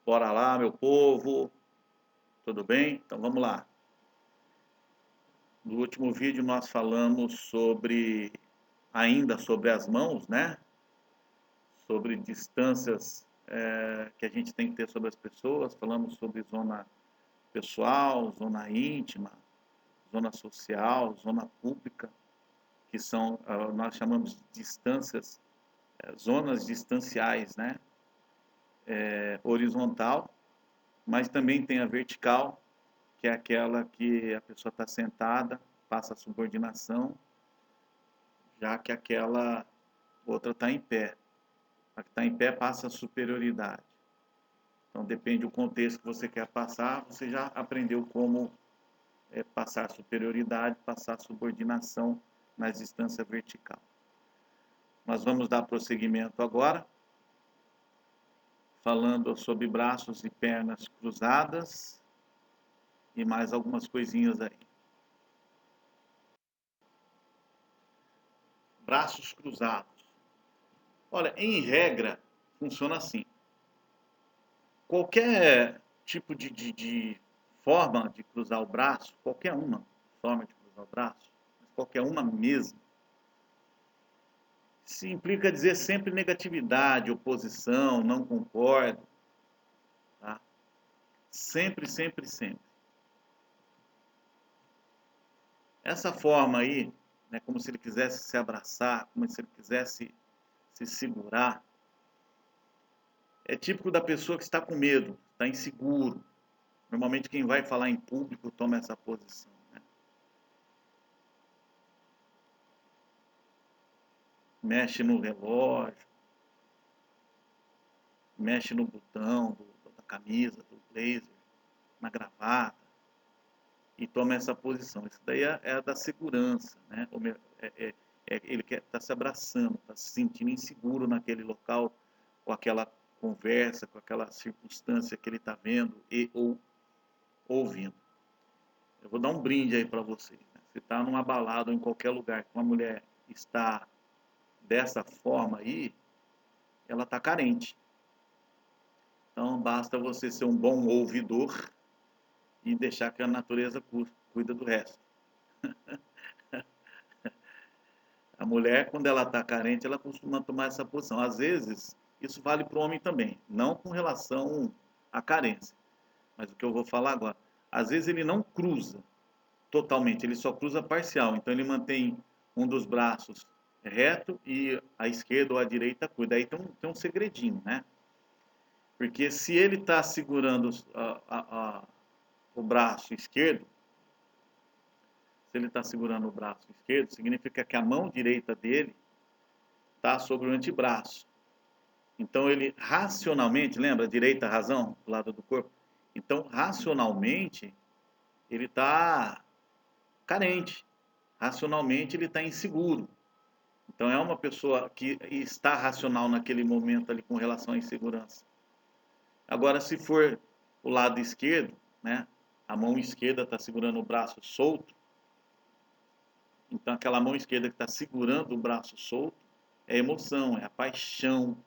Bora lá, meu povo. Tudo bem? Então vamos lá. No último vídeo nós falamos ainda sobre as mãos, né? Sobre distâncias que a gente tem que ter sobre as pessoas. Falamos sobre zona pessoal, zona íntima, zona social, zona pública, que são, nós chamamos de distâncias, zonas distanciais, né? Horizontal, mas também tem a vertical, que é aquela que a pessoa está sentada, passa a subordinação, já que aquela outra está em pé. A que está em pé passa a superioridade. Então, depende do contexto que você quer passar, você já aprendeu como passar superioridade, passar subordinação na distância vertical. Nós vamos dar prosseguimento agora, falando sobre braços e pernas cruzadas e mais algumas coisinhas aí. Braços cruzados. Olha, em regra, funciona assim. Qualquer tipo de forma de cruzar o braço, qualquer uma forma de cruzar o braço, qualquer uma mesmo, se implica dizer sempre negatividade, oposição, não concordo, tá? Sempre, sempre, sempre. Essa forma aí, né, como se ele quisesse se abraçar, como se ele quisesse se segurar, é típico da pessoa que está com medo, está inseguro. Normalmente quem vai falar em público toma essa posição, né? Mexe no relógio, mexe no botão da camisa, do blazer, na gravata, e toma essa posição. Isso daí é da segurança, né? Ele está se abraçando, está se sentindo inseguro naquele local, com aquela conversa, com aquela circunstância que ele está vendo e ou ouvindo. Eu vou dar um brinde aí para vocês. Né? Se está numa balada ou em qualquer lugar que uma mulher está dessa forma aí, ela está carente. Então basta você ser um bom ouvidor e deixar que a natureza cuida do resto. A mulher, quando ela está carente, ela costuma tomar essa posição. Às vezes, isso vale para o homem também, não com relação à carência. Mas o que eu vou falar agora, às vezes ele não cruza totalmente, ele só cruza parcial. Então ele mantém um dos braços reto e a esquerda ou a direita cuida. Aí tem um segredinho, né? Porque se ele está segurando o braço esquerdo, se ele está segurando o braço esquerdo, significa que a mão direita dele está sobre o antebraço. Então ele racionalmente, lembra, direita, razão, do lado do corpo? Então, racionalmente, ele está carente. Racionalmente, ele está inseguro. Então, é uma pessoa que está racional naquele momento ali com relação à insegurança. Agora, se for o lado esquerdo, né? A mão esquerda está segurando o braço solto. Então, aquela mão esquerda que está segurando o braço solto é emoção, é a paixão,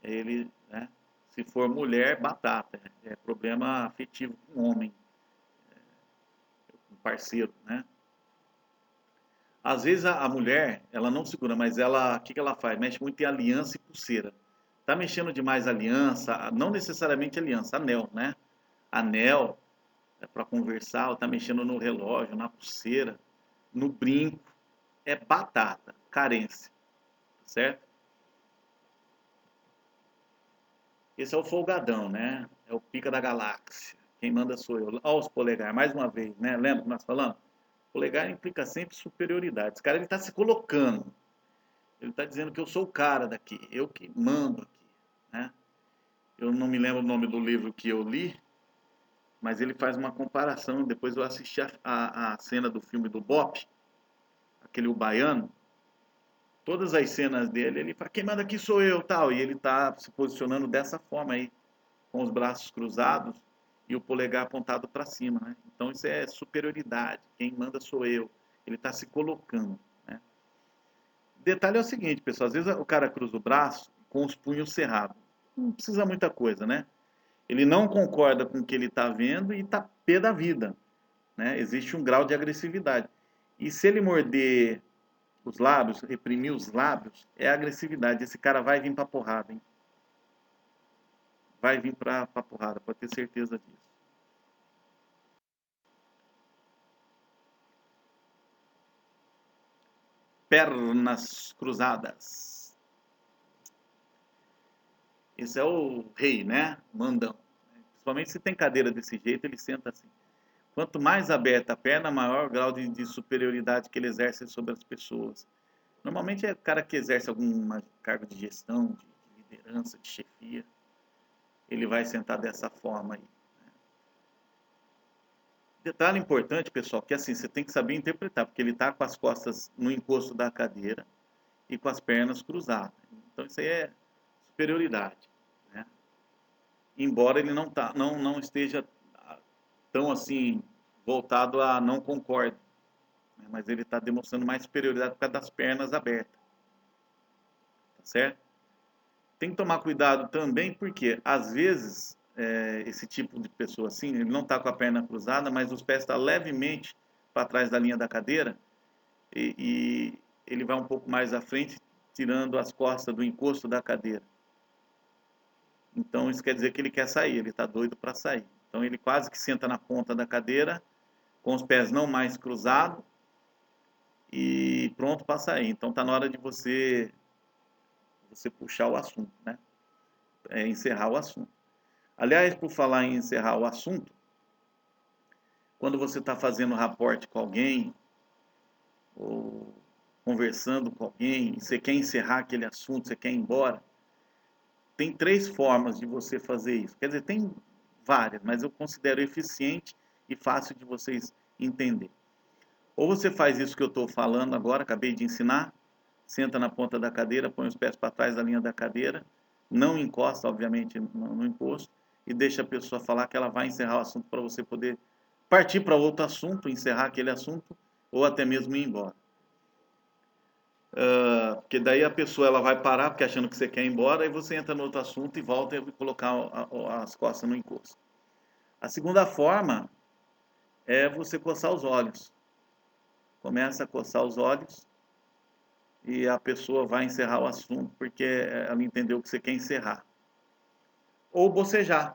é ele, né? Se for mulher, batata, é problema afetivo com homem, com parceiro, né? Às vezes a mulher, ela não segura, mas ela, o que ela faz? Mexe muito em aliança e pulseira. Tá mexendo demais aliança, não necessariamente aliança, anel, né? Anel é para conversar, ou tá mexendo no relógio, na pulseira, no brinco, é batata, carência, certo? Esse é o folgadão, né? É o pica da galáxia. Quem manda sou eu. Olha os polegar, mais uma vez, né? Lembra que nós falamos? Polegar implica sempre superioridade. Esse cara, ele está se colocando. Ele está dizendo que eu sou o cara daqui, eu que mando aqui, né? Eu não me lembro o nome do livro que eu li, mas ele faz uma comparação. Depois eu assisti a cena do filme do Bop, aquele o baiano. Todas as cenas dele, ele fala, quem manda aqui sou eu, tal. E ele está se posicionando dessa forma aí, com os braços cruzados e o polegar apontado para cima, né? Então isso é superioridade, quem manda sou eu. Ele está se colocando, né? Detalhe é o seguinte, pessoal, às vezes o cara cruza o braço com os punhos cerrados. Não precisa muita coisa, né? Ele não concorda com o que ele está vendo e está pé da vida, né? Existe um grau de agressividade. E se ele morder os lábios, reprimir os lábios, é agressividade. Esse cara vai vir para porrada, hein? Vai vir para porrada, pode ter certeza disso. Pernas cruzadas. Esse é o rei, né? Mandão. Principalmente se tem cadeira desse jeito, ele senta assim. Quanto mais aberta a perna, maior o grau de superioridade que ele exerce sobre as pessoas. Normalmente é o cara que exerce algum cargo de gestão, de liderança, de chefia. Ele vai sentar dessa forma aí. Detalhe importante, pessoal, que assim, você tem que saber interpretar, porque ele está com as costas no encosto da cadeira e com as pernas cruzadas. Então isso aí é superioridade, né? Embora ele não esteja tão assim voltado a não concorde, né? Mas ele está demonstrando mais superioridade por causa das pernas abertas, tá certo? Tem que tomar cuidado também, porque às vezes esse tipo de pessoa assim, ele não está com a perna cruzada, mas os pés estão levemente para trás da linha da cadeira e ele vai um pouco mais à frente, tirando as costas do encosto da cadeira. Então isso quer dizer que ele quer sair, ele está doido para sair. Então ele quase que senta na ponta da cadeira, com os pés não mais cruzados e pronto para sair. Então está na hora de você puxar o assunto, né? Encerrar o assunto. Aliás, por falar em encerrar o assunto, quando você está fazendo raporte com alguém ou conversando com alguém, e você quer encerrar aquele assunto, você quer ir embora, tem 3 formas de você fazer isso. Quer dizer, tem várias, mas eu considero eficiente e fácil de vocês entender. Ou você faz isso que eu estou falando agora, acabei de ensinar, senta na ponta da cadeira, põe os pés para trás da linha da cadeira, não encosta, obviamente, no encosto, e deixa a pessoa falar que ela vai encerrar o assunto para você poder partir para outro assunto, encerrar aquele assunto, ou até mesmo ir embora. Porque daí a pessoa ela vai parar, porque achando que você quer ir embora, e você entra no outro assunto e volta e colocar as costas no encosto. A segunda forma é você coçar os olhos. Começa a coçar os olhos e a pessoa vai encerrar o assunto porque ela entendeu que você quer encerrar. Ou bocejar.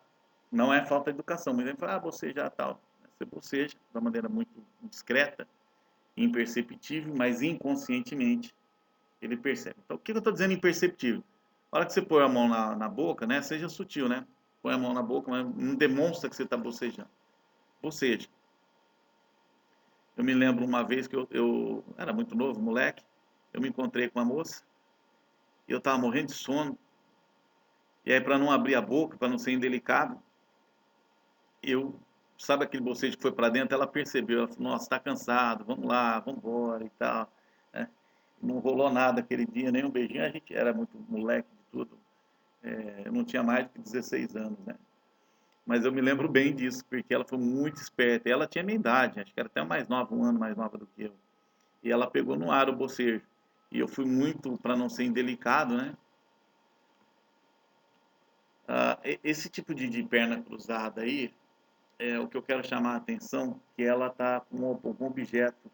Não é falta de educação, mas ele fala, bocejar tal. Você boceja de uma maneira muito discreta, imperceptível, mas inconscientemente ele percebe. Então, o que eu estou dizendo imperceptível? Na hora que você põe a mão na boca, né, seja sutil, né? Põe a mão na boca, mas não demonstra que você está bocejando. Boceja. Eu me lembro uma vez que eu era muito novo, moleque, eu me encontrei com uma moça e eu estava morrendo de sono. E aí, para não abrir a boca, para não ser indelicado, eu, sabe aquele bocejo que foi para dentro? Ela percebeu, ela falou, nossa, está cansado, vamos lá, vamos embora e tal. Né? Não rolou nada aquele dia, nem um beijinho, a gente era muito moleque de tudo. Eu não tinha mais de 16 anos, né? Mas eu me lembro bem disso, porque ela foi muito esperta. E ela tinha minha idade, acho que era até mais nova, um ano mais nova do que eu. E ela pegou no ar o bocejo. E eu fui muito, para não ser indelicado, né? Esse tipo de perna cruzada aí, é o que eu quero chamar a atenção, que ela está com algum objeto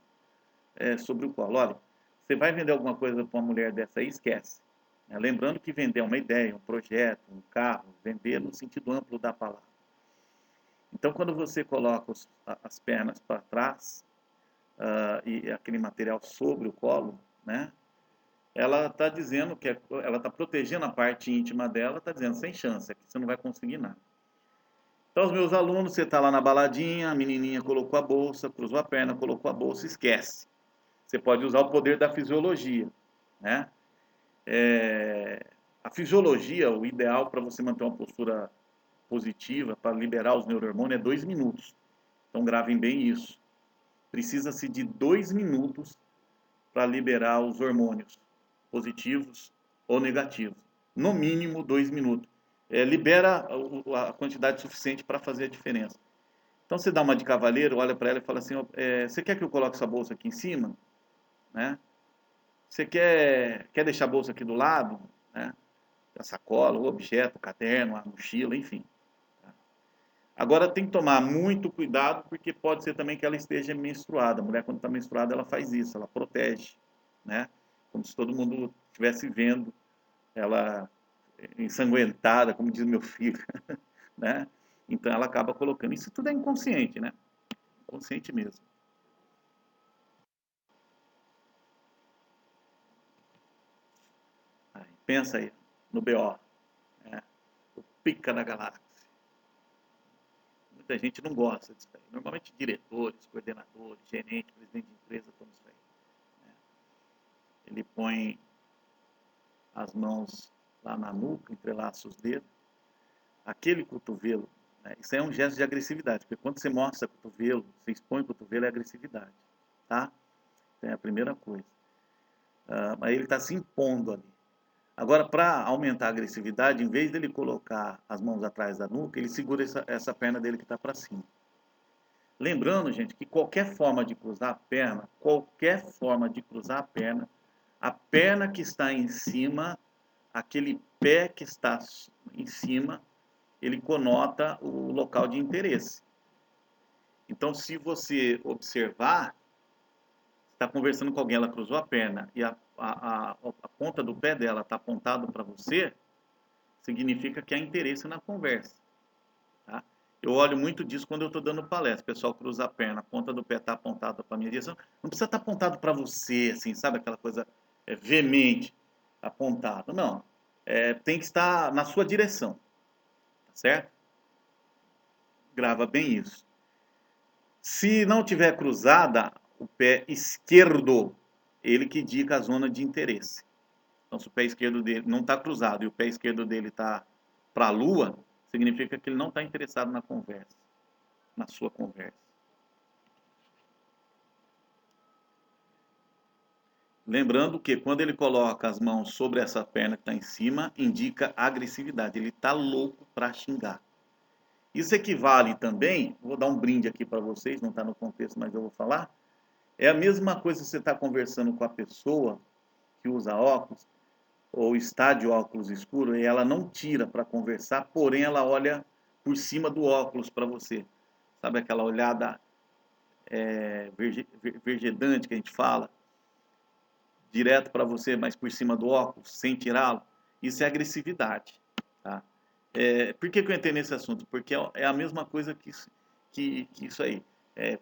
sobre o colo. Olha, você vai vender alguma coisa para uma mulher dessa aí, esquece. Né? Lembrando que vender é uma ideia, um projeto, um carro, vender no sentido amplo da palavra. Então, quando você coloca as pernas para trás e aquele material sobre o colo, né? Ela está dizendo que ela está protegendo a parte íntima dela, está dizendo sem chance, aqui você não vai conseguir nada. Então, os meus alunos, você está lá na baladinha, a menininha colocou a bolsa, cruzou a perna, colocou a bolsa, esquece. Você pode usar o poder da fisiologia, né? A fisiologia, o ideal para você manter uma postura positiva, para liberar os neurohormônios, é 2 minutos. Então, gravem bem isso. Precisa-se de 2 minutos para liberar os hormônios positivos ou negativos. No mínimo 2 minutos. Libera a quantidade suficiente para fazer a diferença. Então você dá uma de cavaleiro, olha para ela e fala assim, você quer que eu coloque essa bolsa aqui em cima? Né? Você quer deixar a bolsa aqui do lado? Né? A sacola, o objeto, o caderno, a mochila, enfim. Agora tem que tomar muito cuidado, porque pode ser também que ela esteja menstruada. A mulher, quando está menstruada, ela faz isso, ela protege, né? Como se todo mundo estivesse vendo ela ensanguentada, como diz meu filho, né? Então ela acaba colocando. Isso tudo é inconsciente, né? Inconsciente mesmo. Aí, pensa aí no BO, né? O pica da galáxia. Muita gente não gosta disso aí. Normalmente diretores, coordenadores, gerentes, presidente de empresa, todos isso aí. Né? Ele põe as mãos lá na nuca, entrelaça os dedos. Aquele cotovelo, né? Isso aí é um gesto de agressividade, porque quando você mostra o cotovelo, você expõe o cotovelo, é agressividade, tá? Então é a primeira coisa. Mas ele está se impondo ali. Agora, para aumentar a agressividade, em vez dele colocar as mãos atrás da nuca, ele segura essa perna dele que está para cima. Lembrando, gente, que qualquer forma de cruzar a perna, a perna que está em cima, aquele pé que está em cima, ele conota o local de interesse. Então, se você observar, está conversando com alguém, ela cruzou a perna e a ponta do pé dela está apontado para você, significa que há interesse na conversa. Tá? Eu olho muito disso quando eu estou dando palestra. O pessoal cruza a perna, a ponta do pé está apontada para a minha direção. Não precisa estar apontado para você, assim, sabe? Aquela coisa veemente, apontado. Não. Tem que estar na sua direção. Tá certo? Grava bem isso. Se não tiver cruzada, o pé esquerdo, ele que indica a zona de interesse. Então, se o pé esquerdo dele não está cruzado e o pé esquerdo dele está para a lua, significa que ele não está interessado na conversa, na sua conversa. Lembrando que quando ele coloca as mãos sobre essa perna que está em cima, indica agressividade. Ele está louco para xingar. Isso equivale também, vou dar um brinde aqui para vocês, não está no contexto, mas eu vou falar. É a mesma coisa que você está conversando com a pessoa que usa óculos, ou está de óculos escuro, e ela não tira para conversar, porém ela olha por cima do óculos para você. Sabe aquela olhada vergedante que a gente fala? Direto para você, mas por cima do óculos, sem tirá-lo, isso é agressividade. Tá? Por que eu entrei nesse assunto? Porque é a mesma coisa que isso aí.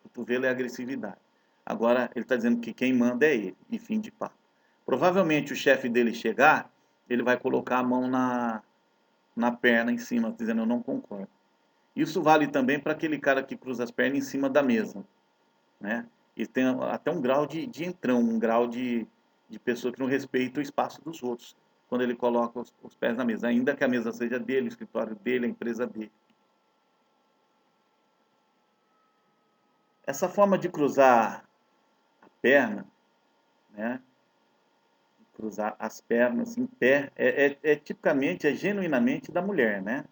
Cotovelo é agressividade. Agora, ele está dizendo que quem manda é ele, e fim de papo. Provavelmente o chefe dele chegar, ele vai colocar a mão na perna em cima, dizendo eu não concordo. Isso vale também para aquele cara que cruza as pernas em cima da mesa. Né? E tem até um grau de entrão, um grau de pessoa que não respeita o espaço dos outros, quando ele coloca os pés na mesa, ainda que a mesa seja dele, o escritório dele, a empresa dele. Essa forma de cruzar a perna, né? Cruzar as pernas em pé, tipicamente, genuinamente da mulher, né?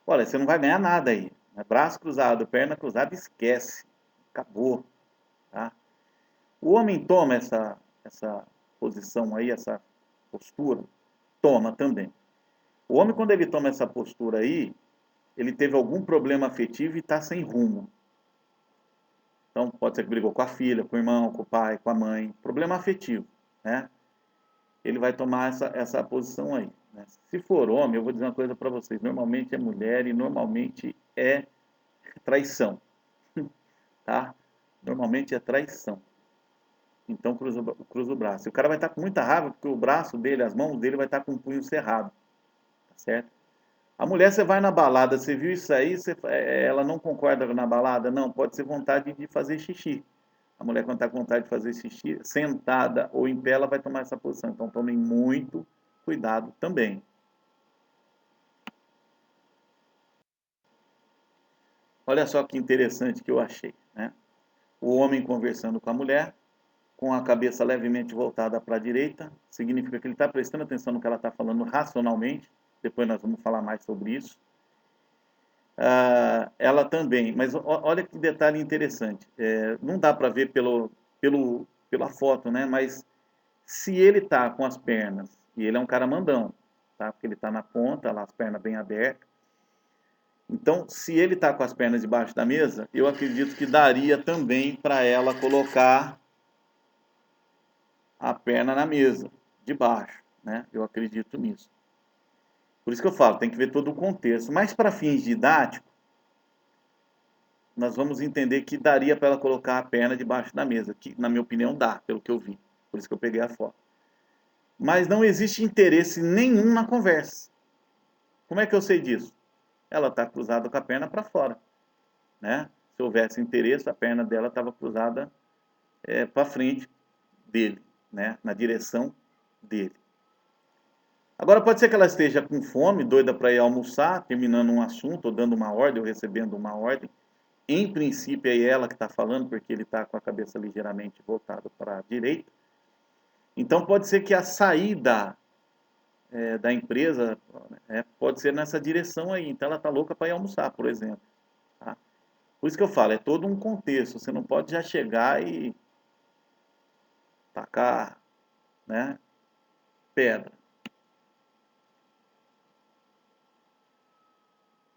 Olha, você não vai ganhar nada aí. Né? Braço cruzado, perna cruzada, esquece. Acabou. Tá? O homem toma essa posição aí, essa postura, toma também. O homem, quando ele toma essa postura aí, ele teve algum problema afetivo e está sem rumo. Então, pode ser que brigou com a filha, com o irmão, com o pai, com a mãe. Problema afetivo, né? Ele vai tomar essa posição aí. Né? Se for homem, eu vou dizer uma coisa para vocês. Normalmente é mulher e normalmente é traição. Tá? Normalmente é traição. Então cruza o braço. E o cara vai estar com muita raiva porque o braço dele, as mãos dele vai estar com o punho cerrado. Tá certo? A mulher, você vai na balada, você viu isso aí, ela não concorda na balada? Não, pode ser vontade de fazer xixi. A mulher, quando está com vontade de fazer xixi, sentada ou em pé, ela vai tomar essa posição. Então tomem muito cuidado também. Olha só que interessante que eu achei. Né? O homem conversando com a mulher, com a cabeça levemente voltada para a direita, significa que ele está prestando atenção no que ela está falando racionalmente. Depois nós vamos falar mais sobre isso. Ela também, mas olha que detalhe interessante. Não dá para ver pela foto, né? Mas se ele está com as pernas, e ele é um cara mandão, tá? Porque ele está na ponta, lá as pernas bem abertas, Então, se ele está com as pernas debaixo da mesa, eu acredito que daria também para ela colocar a perna na mesa, de baixo, né? Eu acredito nisso. Por isso que eu falo, tem que ver todo o contexto. Mas para fins didáticos, nós vamos entender que daria para ela colocar a perna debaixo da mesa, que na minha opinião dá, pelo que eu vi. Por isso que eu peguei a foto. Mas não existe interesse nenhum na conversa. Como é que eu sei disso? Ela está cruzada com a perna para fora, né? Se houvesse interesse, a perna dela estava cruzada para frente dele, né? Na direção dele. Agora pode ser que ela esteja com fome, doida para ir almoçar, terminando um assunto, ou dando uma ordem, ou recebendo uma ordem. Em princípio é ela que está falando, porque ele está com a cabeça ligeiramente voltada para a direita. Então pode ser que a saída da empresa pode ser nessa direção aí. Então ela está louca para ir almoçar, por exemplo. Tá? Por isso que eu falo, é todo um contexto. Você não pode já chegar e tacar, né, pedra.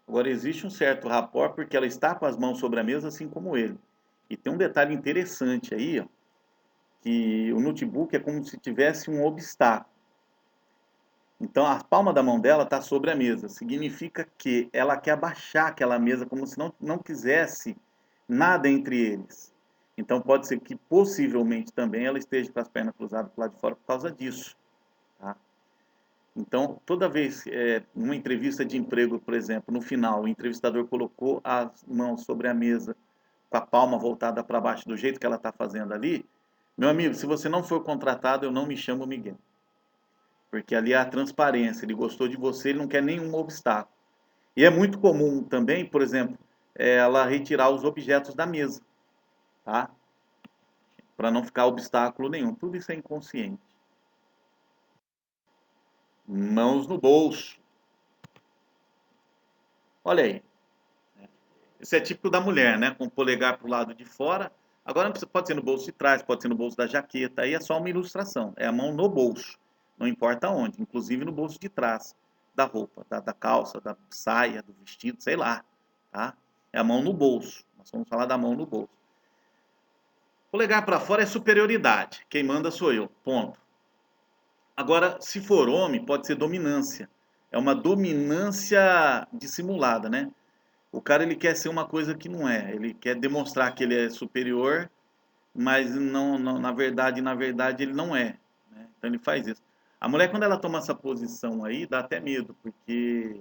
Agora, existe um certo rapport porque ela está com as mãos sobre a mesa, assim como ele. E tem um detalhe interessante aí, ó, que o notebook é como se tivesse um obstáculo. Então, a palma da mão dela está sobre a mesa. Significa que ela quer abaixar aquela mesa como se não quisesse nada entre eles. Então, pode ser que possivelmente também ela esteja com as pernas cruzadas para o lado de fora por causa disso. Tá? Então, toda vez, numa entrevista de emprego, por exemplo, no final, o entrevistador colocou as mãos sobre a mesa, com a palma voltada para baixo, do jeito que ela está fazendo ali, meu amigo, se você não for contratado, eu não me chamo Miguel. Porque ali é a transparência, ele gostou de você, ele não quer nenhum obstáculo. E é muito comum também, por exemplo, ela retirar os objetos da mesa, tá? Para não ficar obstáculo nenhum. Tudo isso é inconsciente. Mãos no bolso. Olha aí. Isso é típico da mulher, né? Com o polegar para o lado de fora. Agora pode ser no bolso de trás, pode ser no bolso da jaqueta. Aí é só uma ilustração. É a mão no bolso. Não importa onde. Inclusive no bolso de trás da roupa, da calça, da saia, do vestido, sei lá. Tá? É a mão no bolso. Nós vamos falar da mão no bolso. Polegar para fora é superioridade. Quem manda sou eu. Ponto. Agora, se for homem, pode ser dominância. É uma dominância dissimulada, né? O cara ele quer ser uma coisa que não é. Ele quer demonstrar que ele é superior, mas na verdade ele não é. Né? Então ele faz isso. A mulher quando ela toma essa posição aí dá até medo, porque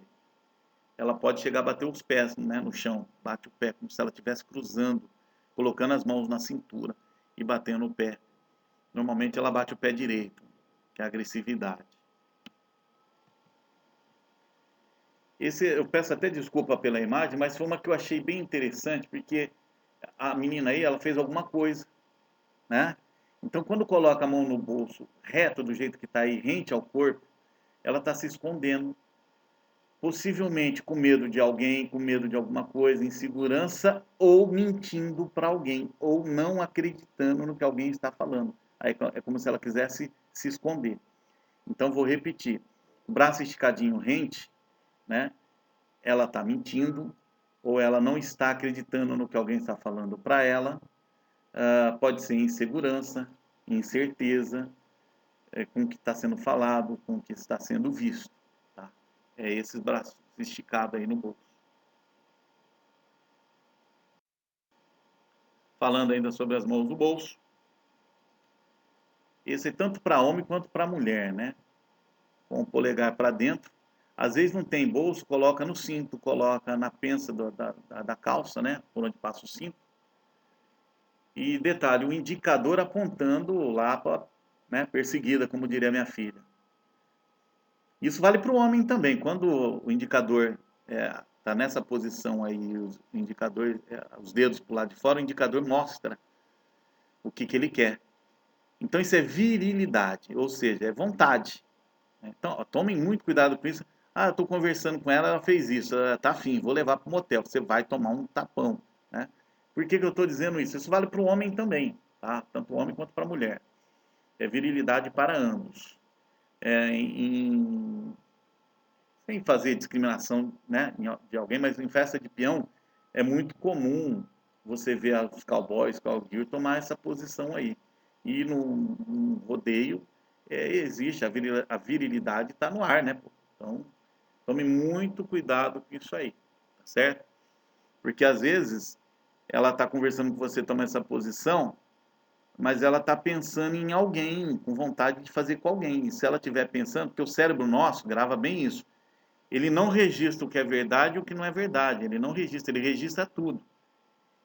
ela pode chegar a bater os pés, né, no chão, bate o pé como se ela estivesse cruzando, colocando as mãos na cintura e batendo o pé. Normalmente ela bate o pé direito, que é a agressividade. Eu peço até desculpa pela imagem, mas foi uma que eu achei bem interessante, porque a menina aí, ela fez alguma coisa, né? Então, quando coloca a mão no bolso reto, do jeito que está aí, rente ao corpo, ela está se escondendo, possivelmente com medo de alguém, com medo de alguma coisa, insegurança, ou mentindo para alguém, ou não acreditando no que alguém está falando. Aí é como se ela quisesse se esconder. Então, vou repetir. Braço esticadinho rente, né? Ela está mentindo, ou ela não está acreditando no que alguém está falando para ela. Pode ser insegurança, incerteza com o que está sendo falado, com o que está sendo visto. Tá? É esses braços esticados aí no bolso. Falando ainda sobre as mãos no bolso. Esse é tanto para homem quanto para mulher, né? Com o polegar para dentro. Às vezes não tem bolso, coloca no cinto, coloca na pensa da calça, né? Por onde passa o cinto. E detalhe, o indicador apontando lá para, né, perseguida, como diria minha filha. Isso vale para o homem também. Quando o indicador está nessa posição aí, os dedos para o lado de fora, o indicador mostra o que ele quer. Então isso é virilidade, ou seja, é vontade. Então, ó, tomem muito cuidado com isso. Ah, eu estou conversando com ela, ela fez isso, ela está afim, vou levar para o motel. Você vai tomar um tapão. Né? Por que eu estou dizendo isso? Isso vale para o homem também, tá? Tanto o homem quanto para a mulher. É virilidade para ambos. É, sem fazer discriminação, né, de alguém, mas em festa de peão é muito comum você ver os cowboys, cowgirl tomar essa posição aí. E no rodeio existe a virilidade está no ar, né? Pô? Então tome muito cuidado com isso aí, tá certo? Porque às vezes ela está conversando com você, toma essa posição, mas ela está pensando em alguém, com vontade de fazer com alguém. E se ela estiver pensando, porque o cérebro nosso grava bem isso, ele não registra o que é verdade e o que não é verdade. Ele não registra, ele registra tudo.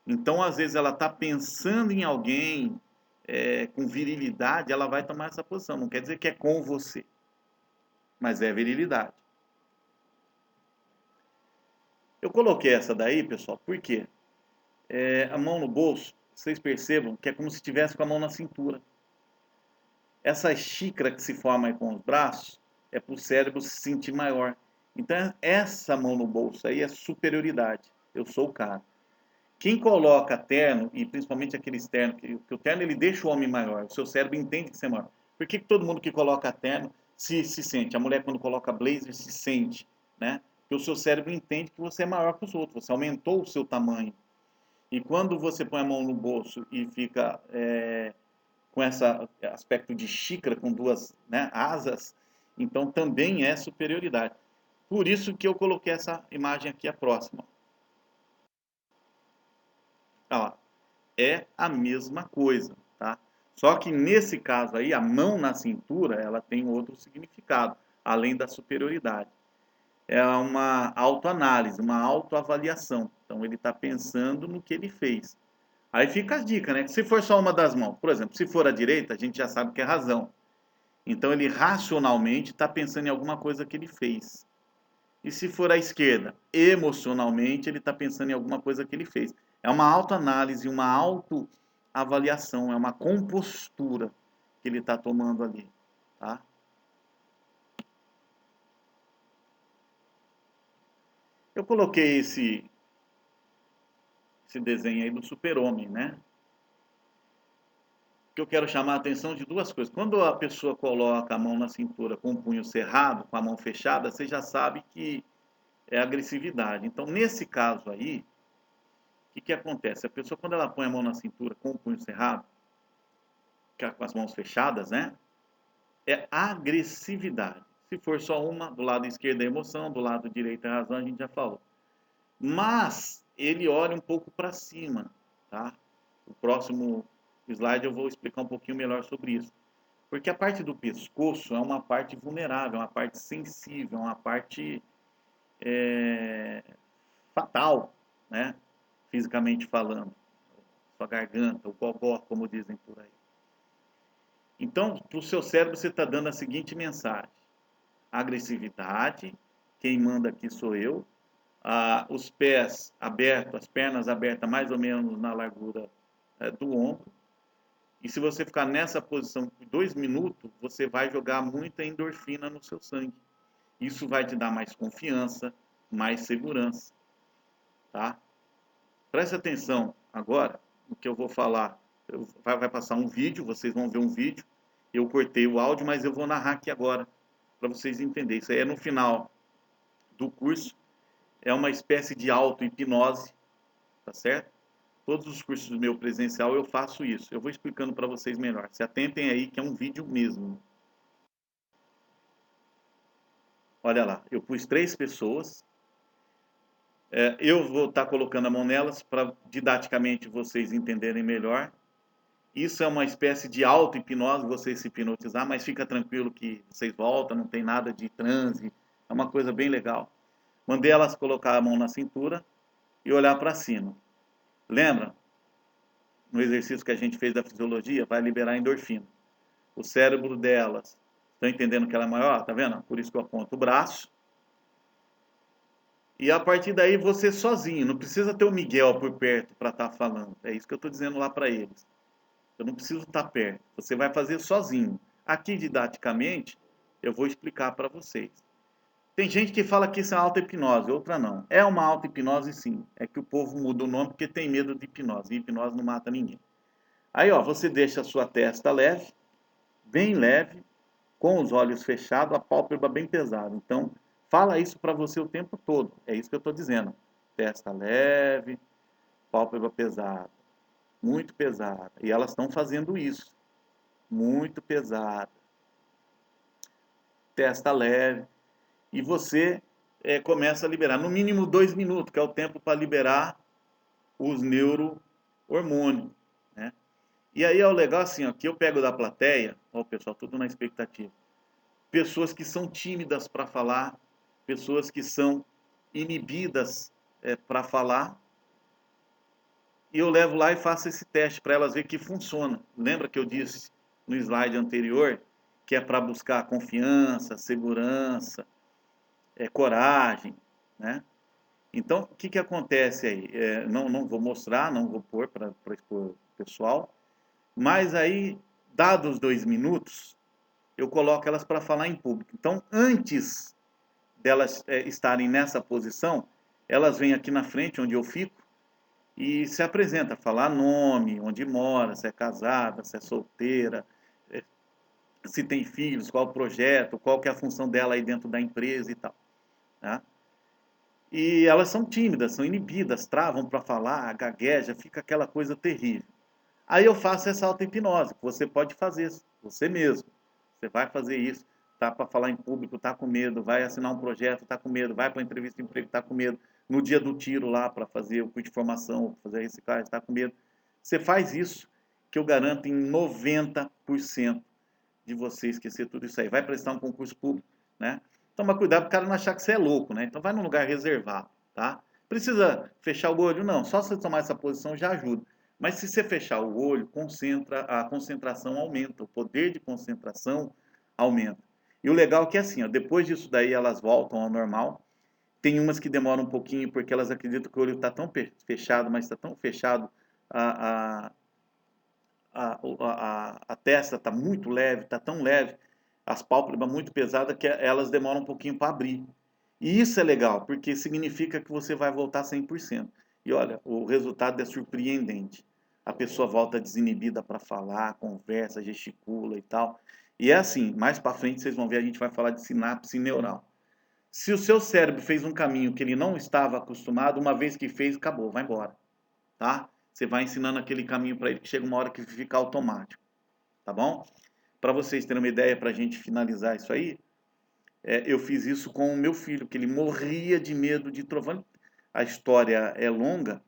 Então, às vezes, ela está pensando em alguém com virilidade, ela vai tomar essa posição. Não quer dizer que é com você, mas é virilidade. Eu coloquei essa daí, pessoal, por quê? A mão no bolso, vocês percebam que é como se estivesse com a mão na cintura. Essa xícara que se forma aí com os braços é para o cérebro se sentir maior. Então, essa mão no bolso aí é superioridade. Eu sou o cara. Quem coloca terno, e principalmente aqueles ternos, que o terno ele deixa o homem maior, o seu cérebro entende que você é maior. Por que todo mundo que coloca terno se sente? A mulher quando coloca blazer se sente, né? Porque o seu cérebro entende que você é maior que os outros, você aumentou o seu tamanho. E quando você põe a mão no bolso e fica com esse aspecto de xícara, com duas, né, asas, então também é superioridade. Por isso que eu coloquei essa imagem aqui, a próxima. Olha lá. É a mesma coisa, tá? Só que nesse caso aí, a mão na cintura, ela tem outro significado, além da superioridade. É uma autoanálise, uma autoavaliação. Então ele está pensando no que ele fez. Aí fica a dica, né? Se for só uma das mãos, por exemplo, se for a direita, a gente já sabe que é razão. Então ele racionalmente está pensando em alguma coisa que ele fez. E se for à esquerda, emocionalmente ele está pensando em alguma coisa que ele fez. É uma autoanálise, uma autoavaliação, é uma compostura que ele está tomando ali. Tá? Eu coloquei esse desenho aí do super-homem, né? Que eu quero chamar a atenção de duas coisas. Quando a pessoa coloca a mão na cintura com o punho cerrado, com a mão fechada, você já sabe que é agressividade. Então, nesse caso aí, que acontece? A pessoa, quando ela põe a mão na cintura com o punho cerrado, com as mãos fechadas, né? É agressividade. Se for só uma, do lado esquerdo é emoção, do lado direito é razão, a gente já falou. Mas ele olha um pouco para cima, tá? O próximo slide eu vou explicar um pouquinho melhor sobre isso. Porque a parte do pescoço é uma parte vulnerável, é uma parte sensível, é uma parte fatal, né? Fisicamente falando. Sua garganta, o gogó, como dizem por aí. Então, para o seu cérebro, você está dando a seguinte mensagem: agressividade, quem manda aqui sou eu, os pés abertos, as pernas abertas mais ou menos na largura do ombro. E se você ficar nessa posição por 2 minutos, você vai jogar muita endorfina no seu sangue. Isso vai te dar mais confiança, mais segurança, tá? Preste atenção agora no que eu vou falar. Vai passar um vídeo, vocês vão ver um vídeo. Eu cortei o áudio, mas eu vou narrar aqui agora para vocês entenderem. Isso aí é no final do curso. É uma espécie de auto-hipnose, tá certo? Todos os cursos do meu presencial eu faço isso. Eu vou explicando para vocês melhor. Se atentem aí que é um vídeo mesmo. Olha lá, eu pus 3 pessoas. Eu vou estar colocando a mão nelas para didaticamente vocês entenderem melhor. Isso é uma espécie de auto-hipnose, você se hipnotizar, mas fica tranquilo que vocês voltam, não tem nada de transe, é uma coisa bem legal. Mandei elas colocar a mão na cintura e olhar para cima. Lembra? No exercício que a gente fez da fisiologia, vai liberar endorfina. O cérebro delas, estão entendendo que ela é maior? Tá vendo? Por isso que eu aponto o braço. E a partir daí você sozinho, não precisa ter o Miguel por perto para estar falando. É isso que eu estou dizendo lá para eles. Eu não preciso estar perto. Você vai fazer sozinho. Aqui, didaticamente, eu vou explicar para vocês. Tem gente que fala que isso é auto-hipnose, outra não. É uma auto-hipnose, sim. É que o povo muda o nome porque tem medo de hipnose. E hipnose não mata ninguém. Aí, ó, você deixa a sua testa leve, bem leve, com os olhos fechados, a pálpebra bem pesada. Então, Fala isso para você o tempo todo. É isso que eu estou dizendo. Testa leve, pálpebra pesada, muito pesada. E elas estão fazendo isso. Muito pesada. Testa leve. E você começa a liberar. No mínimo 2 minutos, que é o tempo para liberar os neurohormônios. Né? E aí é o legal assim, ó, que eu pego da plateia, ó, pessoal, tudo na expectativa. Pessoas que são tímidas para falar, pessoas que são inibidas para falar, e eu levo lá e faço esse teste para elas ver que funciona. Lembra que eu disse no slide anterior que é para buscar confiança, segurança, coragem, né? Então, o que acontece aí? Não vou mostrar, não vou pôr para expor o pessoal, mas aí, dados os 2 minutos, eu coloco elas para falar em público. Então, antes delas estarem nessa posição, elas vêm aqui na frente, onde eu fico, e se apresenta, falar nome, onde mora, se é casada, se é solteira, se tem filhos, qual o projeto, qual que é a função dela aí dentro da empresa e tal. Tá? E elas são tímidas, são inibidas, travam para falar, gagueja, fica aquela coisa terrível. Aí eu faço essa auto-hipnose, que você pode fazer, você mesmo. Você vai fazer isso, tá para falar em público, tá com medo, vai assinar um projeto, tá com medo, vai para uma entrevista de emprego, tá com medo. No dia do tiro lá para fazer o curso de formação, fazer a reciclagem, tá com medo. Você faz isso, que eu garanto em 90% de você esquecer tudo isso aí. Vai prestar um concurso público, né? Toma cuidado para o cara não achar que você é louco, né? Então vai num lugar reservado, tá? Precisa fechar o olho? Não, só você tomar essa posição já ajuda. Mas se você fechar o olho, a concentração aumenta, o poder de concentração aumenta. E o legal é que assim, ó, depois disso daí elas voltam ao normal. Tem umas que demoram um pouquinho porque elas acreditam que o olho está tão fechado, mas está tão fechado, a, a testa está muito leve, está tão leve, as pálpebras muito pesadas que elas demoram um pouquinho para abrir. E isso é legal, porque significa que você vai voltar 100%. E olha, o resultado é surpreendente. A pessoa volta desinibida para falar, conversa, gesticula e tal. E é assim, mais para frente vocês vão ver, a gente vai falar de sinapse neural. Se o seu cérebro fez um caminho que ele não estava acostumado, uma vez que fez, acabou, vai embora, tá? Você vai ensinando aquele caminho para ele que chega uma hora que fica automático, tá bom? Para vocês terem uma ideia, para a gente finalizar isso aí, eu fiz isso com o meu filho, que ele morria de medo de trovão. A história é longa,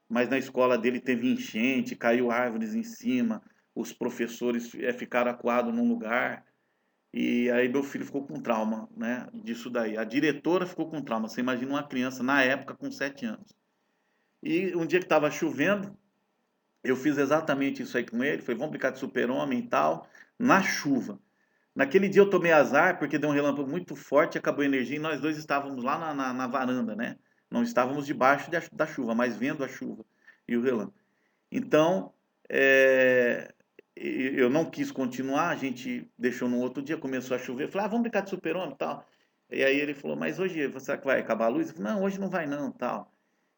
mas na escola dele teve enchente, caiu árvores em cima, os professores ficaram acuados num lugar, e aí meu filho ficou com trauma, né, disso daí. A diretora ficou com trauma. Você imagina uma criança, na época, com 7 anos. E um dia que estava chovendo, eu fiz exatamente isso aí com ele. Falei, vamos brincar de super-homem e tal, na chuva. Naquele dia eu tomei azar, porque deu um relâmpago muito forte, acabou a energia e nós dois estávamos lá na varanda, né? Não estávamos debaixo da chuva, mas vendo a chuva e o relâmpago. Então, eu não quis continuar, a gente deixou no outro dia, começou a chover. Eu falei, vamos brincar de super-homem e tal. E aí ele falou, mas hoje, será que vai acabar a luz? Eu falei, não, hoje não vai não, tal.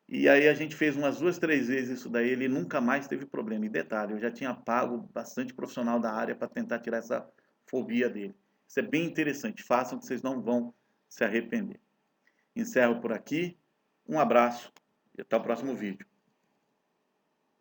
E aí a gente fez umas 2, 3 vezes isso daí, ele nunca mais teve problema. E detalhe, eu já tinha pago bastante profissional da área para tentar tirar essa fobia dele. Isso é bem interessante, façam que vocês não vão se arrepender. Encerro por aqui, um abraço e até o próximo vídeo.